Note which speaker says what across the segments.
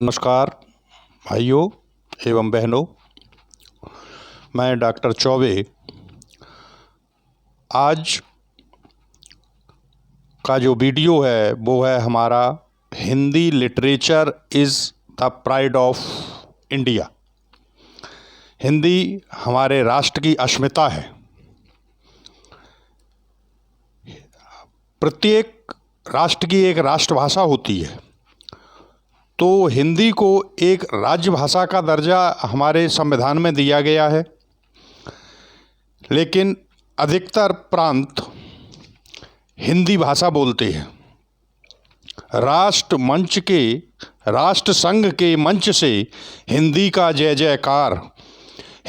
Speaker 1: नमस्कार भाइयों एवं बहनों, मैं डॉक्टर चौबे आज का जो वीडियो है वो है हमारा Hindi literature is the pride of India. Hindi हमारे राष्ट्र की अस्मिता है। प्रत्येक राष्ट्र की एक राष्ट्रभाषा होती है, तो हिंदी को एक राज्य भाषा का दर्जा हमारे संविधान में दिया गया है, लेकिन अधिकतर प्रांत हिंदी भाषा बोलते हैं। राष्ट्रसंघ के मंच से हिंदी का जय जयकार,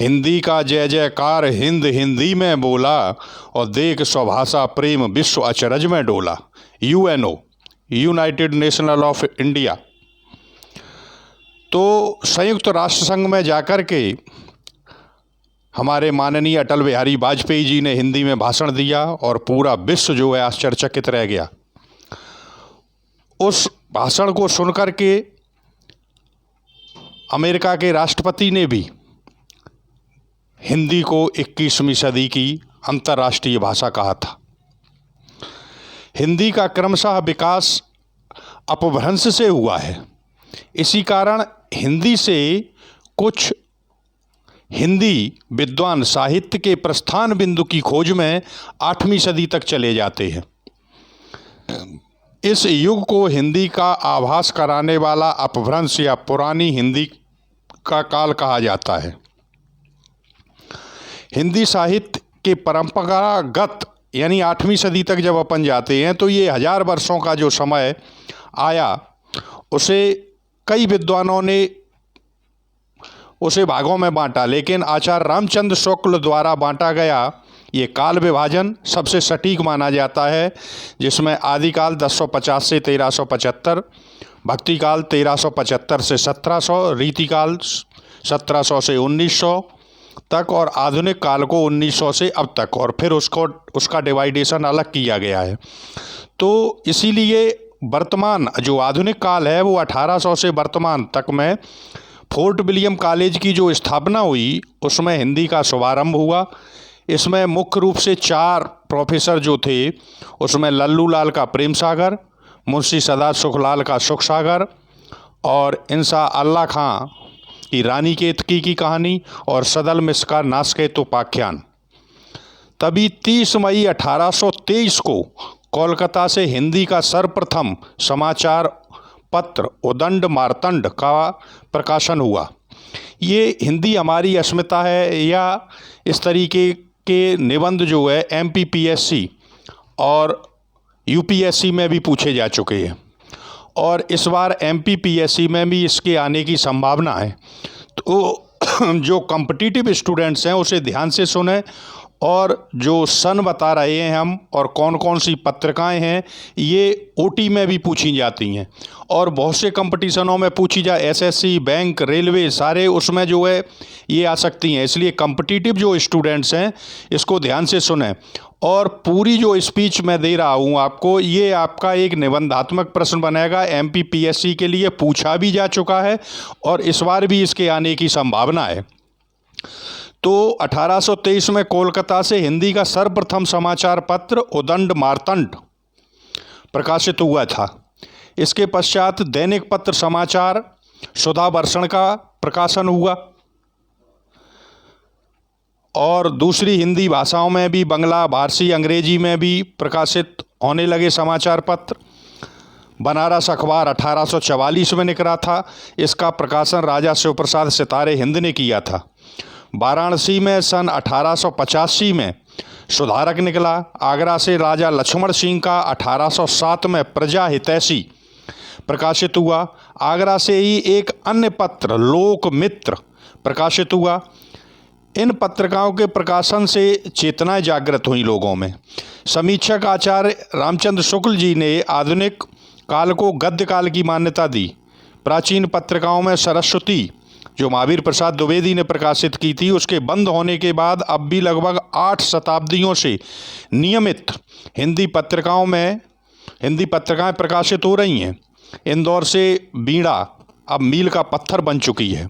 Speaker 1: हिंदी का जय जयकार हिंद हिंदी में बोला, और देख स्वभाषा प्रेम विश्व अचरज में डोला। UNO, United national of India. तो संयुक्त राष्ट्र संघ में जाकर के हमारे माननीय अटल बिहारी वाजपेयी जी ने हिंदी में भाषण दिया और पूरा विश्व जो है आश्चर्यचकित रह गया। उस भाषण को सुनकर के अमेरिका के राष्ट्रपति ने भी हिंदी को 21वीं सदी की अंतर्राष्ट्रीय भाषा कहा था। हिंदी का क्रमशः विकास अपभ्रंश से हुआ है। इसी कारण हिंदी से कुछ हिंदी विद्वान साहित्य के प्रस्थान बिंदु की खोज में 8वीं सदी तक चले जाते हैं। इस युग को हिंदी का आभास कराने वाला अपभ्रंश या पुरानी हिंदी का काल कहा जाता है। हिंदी साहित्य के परंपरागत यानी 8वीं सदी तक जब अपन जाते हैं तो ये 1000 वर्षों का जो समय आया, उसे कई विद्वानों ने उसे भागों में बांटा, लेकिन आचार्य रामचंद्र शुक्ल द्वारा बांटा गया ये काल विभाजन सबसे सटीक माना जाता है, जिसमें आदिकाल 1050 से 1375, भक्तिकाल 1375 से 1700, रीतिकाल 1700 से 1900 तक और आधुनिक काल को 1900 से अब तक, और फिर उसका डिवाइडेशन अलग किया गया है। तो इसीलिए वर्तमान जो आधुनिक काल है वो 1800 से वर्तमान तक में फोर्ट विलियम कॉलेज की जो स्थापना हुई उसमें हिंदी का शुभारंभ हुआ। इसमें मुख्य रूप से 4 प्रोफेसर जो थे, उसमें लल्लू लाल का प्रेम सागर, मुंशी सदा सुखलाल का सुख सागर, और इंसा अल्लाह खां की रानी केतकी की कहानी, और सदल मिश्र का नासकेत उपाख्यान। तभी 30 मई 1823 को कोलकाता से हिंदी का सर्वप्रथम समाचार पत्र उदंड मार्तंड का प्रकाशन हुआ। ये हिंदी हमारी अस्मिता है, या इस तरीके के निबंध जो है एमपीपीएससी और यूपीएससी में भी पूछे जा चुके हैं, और इस बार एमपीपीएससी में भी इसके आने की संभावना है। तो जो कॉम्पिटिटिव स्टूडेंट्स हैं उसे ध्यान से सुने, और जो सन बता रहे हैं हम और कौन कौन सी पत्रिकाएं हैं ये ओटी में भी पूछी जाती हैं, और बहुत से कंपटीशनों में पूछी जा, एसएससी, बैंक, रेलवे, सारे उसमें जो है ये आ सकती हैं। इसलिए कॉम्पिटिटिव जो स्टूडेंट्स हैं इसको ध्यान से सुने। और पूरी जो स्पीच मैं दे रहा हूँ आपको, ये आपका एक निबंधात्मक प्रश्न बनेगा, एमपीपीएससी के लिए पूछा भी जा चुका है और इस बार भी इसके आने की संभावना है। तो 1823 में कोलकाता से हिंदी का सर्वप्रथम समाचार पत्र उदंड मार्तंड प्रकाशित हुआ था। इसके पश्चात दैनिक पत्र समाचार सुधा वर्षण का प्रकाशन हुआ, और दूसरी हिंदी भाषाओं में भी, बंगला, फारसी, अंग्रेजी में भी प्रकाशित होने लगे समाचार पत्र। बनारस अखबार 1844 में निकला था। इसका प्रकाशन राजा शिवप्रसाद सितारे हिंद ने किया था। वाराणसी में सन 1885 में सुधारक निकला। आगरा से राजा लक्ष्मण सिंह का 1807 में प्रजा हितैषी प्रकाशित हुआ। आगरा से ही एक अन्य पत्र लोक मित्र प्रकाशित हुआ। इन पत्रिकाओं के प्रकाशन से चेतनाएं जागृत हुई लोगों में। समीक्षक आचार्य रामचंद्र शुक्ल जी ने आधुनिक काल को गद्य काल की मान्यता दी। प्राचीन पत्रिकाओं में सरस्वती जो महावीर प्रसाद द्विवेदी ने प्रकाशित की थी, उसके बंद होने के बाद अब भी लगभग 8 शताब्दियों से नियमित हिंदी पत्रिकाएं प्रकाशित हो रही हैं। इंदौर से बीड़ा अब मील का पत्थर बन चुकी है।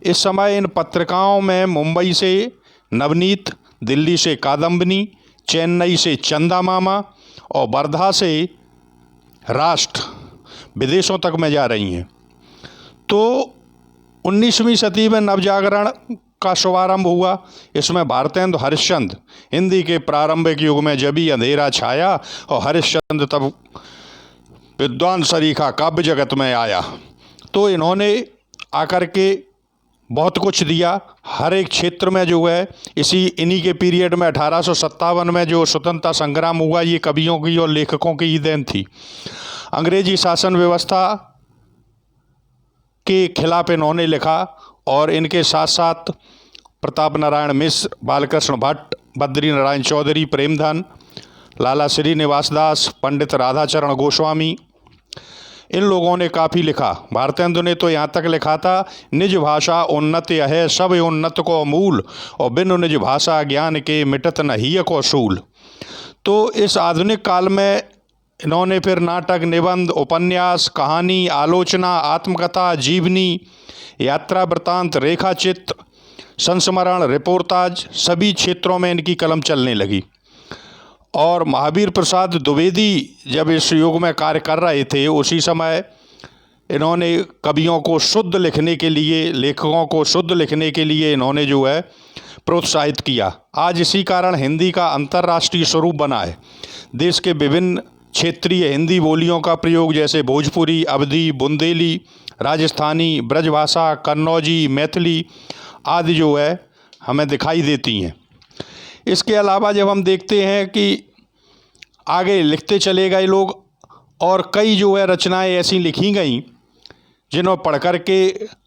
Speaker 1: इस समय इन पत्रिकाओं में मुंबई से नवनीत, दिल्ली से कादम्बिनी, चेन्नई से चंदा मामा और वर्धा से राष्ट्र विदेशों तक में जा रही हैं। तो 19वीं सदी में नवजागरण का शुभारंभ हुआ। इसमें भारतेंदु हरिश्चंद्र, हिंदी के प्रारंभिक युग में जब ही अंधेरा छाया और हरिश्चंद्र तब विद्वान सरीखा काव्य जगत में आया। तो इन्होंने आकर के बहुत कुछ दिया हर एक क्षेत्र में जो है। इन्हीं के पीरियड में 1857 में जो स्वतंत्रता संग्राम हुआ, ये कवियों की और लेखकों की ही देन थी। अंग्रेजी शासन व्यवस्था के खिलाफ इन्होंने लिखा और इनके साथ साथ प्रताप नारायण मिश्र, बालकृष्ण भट्ट, बद्री नारायण चौधरी, प्रेमधन, लाला श्रीनिवास दास, पंडित राधाचरण गोस्वामी, इन लोगों ने काफ़ी लिखा। भारतेंदु ने तो यहाँ तक लिखा था, निज भाषा उन्नत है सब उन्नत को मूल, और बिनु निज भाषा ज्ञान के मिटत न ही को सूल। तो इस आधुनिक काल में इन्होंने फिर नाटक, निबंध, उपन्यास, कहानी, आलोचना, आत्मकथा, जीवनी, यात्रा वृत्तांत, रेखाचित्र, संस्मरण, रिपोर्टाज, सभी क्षेत्रों में इनकी कलम चलने लगी। और महावीर प्रसाद द्विवेदी जब इस युग में कार्य कर रहे थे, उसी समय इन्होंने कवियों को शुद्ध लिखने के लिए, लेखकों को शुद्ध लिखने के लिए इन्होंने जो है प्रोत्साहित किया। आज इसी कारण हिंदी का अंतर्राष्ट्रीय स्वरूप बना है। देश के विभिन्न क्षेत्रीय हिंदी बोलियों का प्रयोग, जैसे भोजपुरी, अवधी, बुंदेली, राजस्थानी, ब्रजभाषा, कन्नौजी, मैथिली आदि जो है हमें दिखाई देती हैं। इसके अलावा जब हम देखते हैं कि आगे लिखते चले गए लोग, और कई जो है रचनाएं ऐसी लिखी गईं जिन्हें पढ़ कर के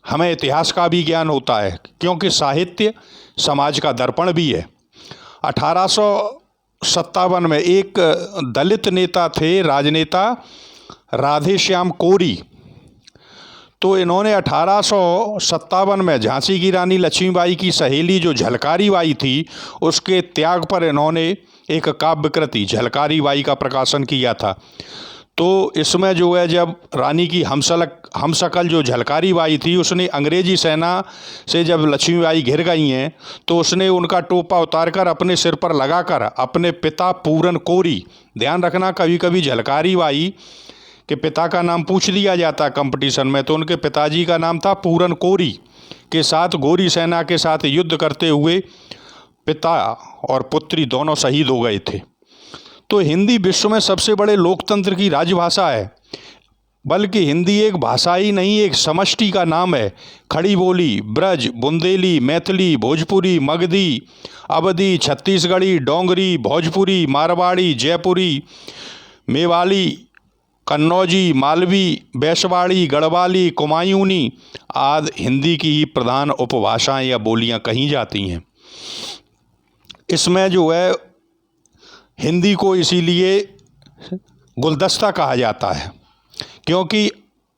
Speaker 1: हमें इतिहास का भी ज्ञान होता है, क्योंकि साहित्य समाज का दर्पण भी है। 1857 में एक दलित नेता थे, राजनेता राधेश्याम कोरी। तो इन्होंने 1857 में झांसी की रानी लक्ष्मीबाई की सहेली जो झलकारी बाई थी, उसके त्याग पर इन्होंने एक काव्य कृति झलकारी बाई का प्रकाशन किया था। तो इसमें जो है, जब रानी की हमशक्ल जो झलकारी बाई थी, उसने अंग्रेजी सेना से जब लक्ष्मीबाई घिर गई हैं, तो उसने उनका टोपा उतारकर अपने सिर पर लगाकर अपने पिता पूरन कोरी, ध्यान रखना कभी कभी झलकारी बाई के पिता का नाम पूछ लिया जाता कंपटीशन में, तो उनके पिताजी का नाम था पूरन कोरी, के साथ गोरी सेना के साथ युद्ध करते हुए पिता और पुत्री दोनों शहीद हो गए थे। तो हिंदी विश्व में सबसे बड़े लोकतंत्र की राजभाषा है, बल्कि हिंदी एक भाषा ही नहीं, एक समष्टि का नाम है। खड़ी बोली, ब्रज, बुंदेली, मैथिली, भोजपुरी, मगधी, अवधी, छत्तीसगढ़ी, डोंगरी, भोजपुरी, मारवाड़ी, जयपुरी, मेवाली, कन्नौजी, मालवी, बैशवाड़ी, गढ़वाली, कुमायूनी आदि हिंदी की ही प्रधान उपभाषाएं या बोलियां कही जाती हैं। इसमें जो है हिंदी को इसीलिए गुलदस्ता कहा जाता है, क्योंकि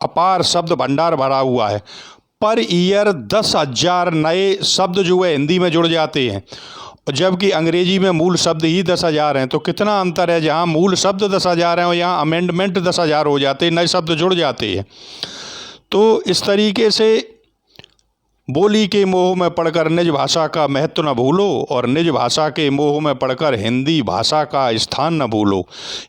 Speaker 1: अपार शब्द भंडार भरा हुआ है। पर ईयर 10,000 नए शब्द जो है हिंदी में जुड़ जाते हैं, जबकि अंग्रेजी में मूल शब्द ही 10,000 हैं। तो कितना अंतर है, जहाँ मूल शब्द 10,000 हैं और यहाँ अमेंडमेंट 10,000 हो जाते हैं, नए शब्द जुड़ जाते हैं। तो इस तरीके से बोली के मोह में पढ़कर निज भाषा का महत्व न भूलो, और निज भाषा के मोह में पढ़कर हिंदी भाषा का स्थान न भूलो।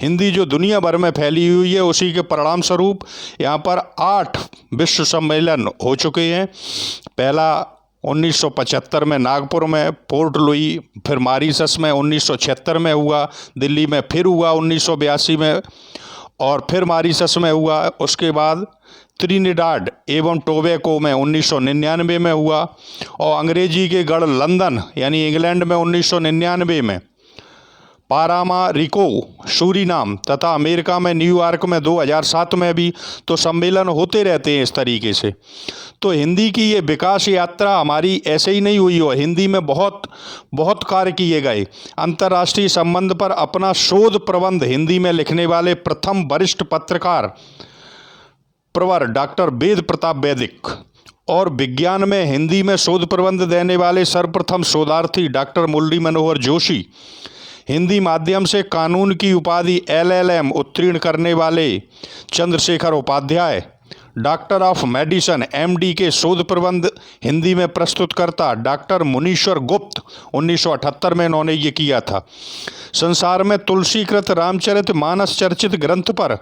Speaker 1: हिंदी जो दुनिया भर में फैली हुई है, उसी के परिणाम स्वरूप यहाँ पर 8 विश्व सम्मेलन हो चुके हैं। पहला 1975 में नागपुर में पोर्ट लुई, फिर मॉरिशस में 1976 में हुआ, दिल्ली में फिर हुआ 1982 में, और फिर मॉरिशस में हुआ। उसके बाद त्रिनिडाद एवं टोबैको में 1999 में हुआ, और अंग्रेजी के गढ़ लंदन यानी इंग्लैंड में 1999 में, पारामा रिको, सूरीनाम तथा अमेरिका में न्यूयॉर्क में 2007 में भी। तो सम्मेलन होते रहते हैं इस तरीके से। तो हिंदी की ये विकास यात्रा हमारी ऐसे ही नहीं हुई हो, हिंदी में बहुत कार्य किए गए। अंतर्राष्ट्रीय संबंध पर अपना शोध प्रबंध हिंदी में लिखने वाले प्रथम वरिष्ठ पत्रकार प्रवर डॉक्टर वेद प्रताप वैदिक, और विज्ञान में हिंदी में शोध प्रबंध देने वाले सर्वप्रथम शोधार्थी डॉक्टर मुरली मनोहर जोशी, हिंदी माध्यम से कानून की उपाधि LLM उत्तीर्ण करने वाले Chandrashekhar Upadhyay, doctor of medicine MD के शोध प्रबंध हिंदी में प्रस्तुतकर्ता डॉक्टर मुनीश्वर गुप्त 1978 में इन्होंने ये किया था। संसार में तुलसीकृत रामचरित मानस चर्चित ग्रंथ पर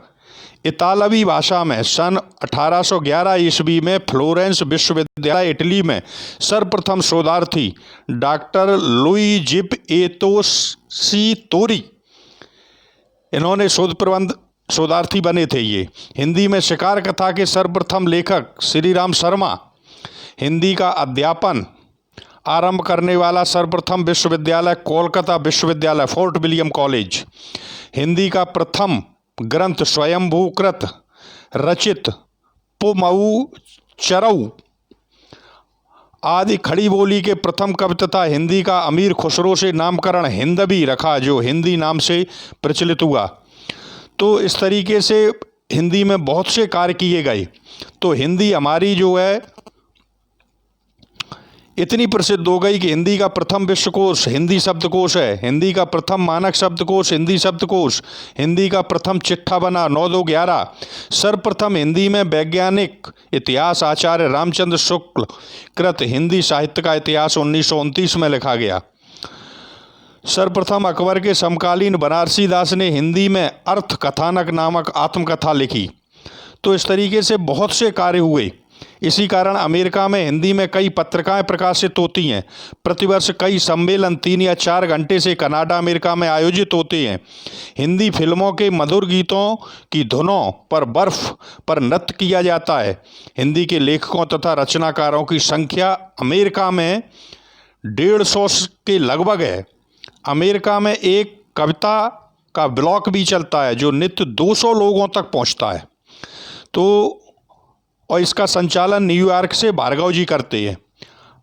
Speaker 1: इतालवी भाषा में सन 1811 ईस्वी में फ्लोरेंस विश्वविद्यालय इटली में सर्वप्रथम शोधार्थी डॉक्टर लुई एतोसी तोरी इन्होंने शोधार्थी बने थे। ये हिंदी में शिकार कथा के सर्वप्रथम लेखक श्री राम शर्मा, हिंदी का अध्यापन आरंभ करने वाला सर्वप्रथम विश्वविद्यालय कोलकाता विश्वविद्यालय फोर्ट विलियम कॉलेज, हिंदी का प्रथम ग्रंथ स्वयंभूकृत रचित पुमऊ चरऊ आदि खड़ी बोली के प्रथम कवि तथा हिंदी का अमीर खुसरो से नामकरण हिंदवी रखा, जो हिंदी नाम से प्रचलित हुआ। तो इस तरीके से हिंदी में बहुत से कार्य किए गए। तो हिंदी हमारी जो है इतनी प्रसिद्ध हो गई कि हिंदी का प्रथम विश्वकोश हिंदी शब्दकोश है, हिंदी का प्रथम मानक शब्दकोश हिंदी शब्दकोश, हिंदी का प्रथम चिट्ठा बना 9211। सर्वप्रथम हिंदी में वैज्ञानिक इतिहास आचार्य रामचंद्र शुक्ल कृत हिंदी साहित्य का इतिहास 1929 में लिखा गया। सर्वप्रथम अकबर के समकालीन बनारसी दास ने हिंदी में अर्थ कथानक नामक आत्मकथा लिखी। तो इस तरीके से बहुत से कार्य हुए। इसी कारण अमेरिका में हिंदी में कई पत्रिकाएं प्रकाशित होती हैं। प्रतिवर्ष कई सम्मेलन 3 या 4 घंटे से कनाडा अमेरिका में आयोजित होते हैं। हिंदी फिल्मों के मधुर गीतों की धुनों पर बर्फ पर नृत्य किया जाता है। हिंदी के लेखकों तथा रचनाकारों की संख्या अमेरिका में 150 के लगभग है। अमेरिका में एक कविता का ब्लॉग भी चलता है जो नित्य 200 लोगों तक पहुंचता है। तो और इसका संचालन न्यूयॉर्क से भार्गव जी करते हैं।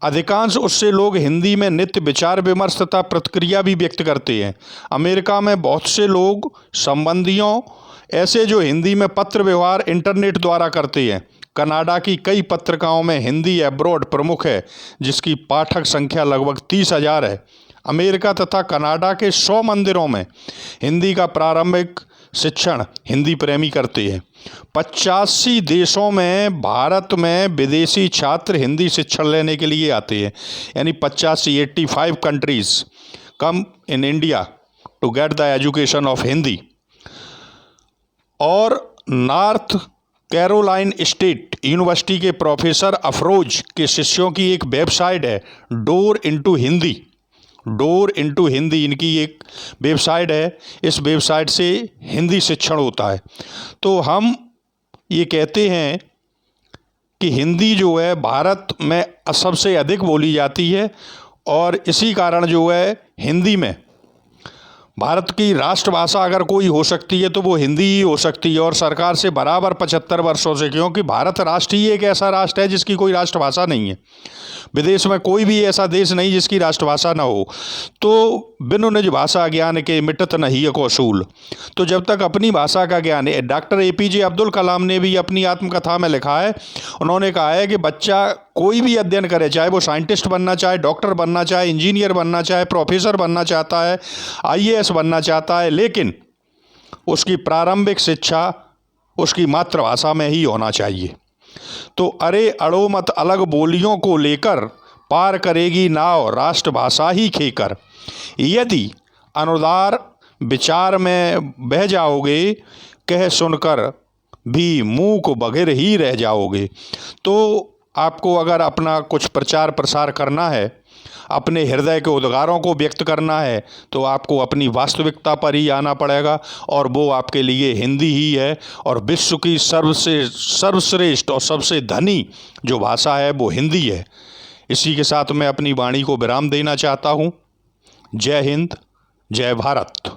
Speaker 1: अधिकांश उससे लोग हिंदी में नित्य विचार विमर्श तथा प्रतिक्रिया भी व्यक्त करते हैं। अमेरिका में बहुत से लोग संबंधियों ऐसे जो हिंदी में पत्र व्यवहार इंटरनेट द्वारा करते हैं। कनाडा की कई पत्रिकाओं में हिंदी एब्रॉड प्रमुख है, जिसकी पाठक संख्या लगभग 30,000 है। अमेरिका तथा कनाडा के 100 मंदिरों में हिंदी का प्रारंभिक शिक्षण हिंदी प्रेमी करते हैं। 85 देशों में भारत में विदेशी छात्र हिंदी शिक्षण लेने के लिए आते हैं। यानी 85 countries come in India to get the education of Hindi. और नॉर्थ कैरोलाइन स्टेट यूनिवर्सिटी के प्रोफेसर अफरोज के शिष्यों की एक वेबसाइट है डोर इनटू हिंदी इनकी एक वेबसाइट है। इस वेबसाइट से हिंदी शिक्षण होता है। तो हम ये कहते हैं कि हिंदी जो है भारत में सबसे अधिक बोली जाती है और इसी कारण जो है हिंदी में भारत की राष्ट्रभाषा अगर कोई हो सकती है तो वो हिंदी ही हो सकती है। और सरकार से बराबर 75 वर्षों से, क्योंकि भारत राष्ट्र ही एक ऐसा राष्ट्र है जिसकी कोई राष्ट्रभाषा नहीं है। विदेश में कोई भी ऐसा देश नहीं जिसकी राष्ट्रभाषा ना हो। तो बिनु निज भाषा ज्ञान के मिटत नहीं है कौशूल। तो जब तक अपनी भाषा का ज्ञान है, डॉक्टर APJ अब्दुल कलाम ने भी अपनी आत्मकथा में लिखा है, उन्होंने कहा है कि बच्चा कोई भी अध्ययन करे, चाहे वो साइंटिस्ट बनना चाहे, डॉक्टर बनना चाहे, इंजीनियर बनना चाहे, प्रोफेसर बनना चाहता है, IAS बनना चाहता है, लेकिन उसकी प्रारंभिक शिक्षा उसकी मातृभाषा में ही होना चाहिए। तो अरे अड़ो मत अलग बोलियों को लेकर, पार करेगी नाव राष्ट्रभाषा ही खेकर। यदि अनुदार विचार में बह जाओगे, कह सुनकर भी मूक बधिर ही रह जाओगे। तो आपको अगर अपना कुछ प्रचार प्रसार करना है, अपने हृदय के उद्गारों को व्यक्त करना है, तो आपको अपनी वास्तविकता पर ही आना पड़ेगा और वो आपके लिए हिंदी ही है। और विश्व की सर्वश्रेष्ठ और सबसे धनी जो भाषा है वो हिंदी है। इसी के साथ मैं अपनी वाणी को विराम देना चाहता हूँ। जय हिंद, जय भारत।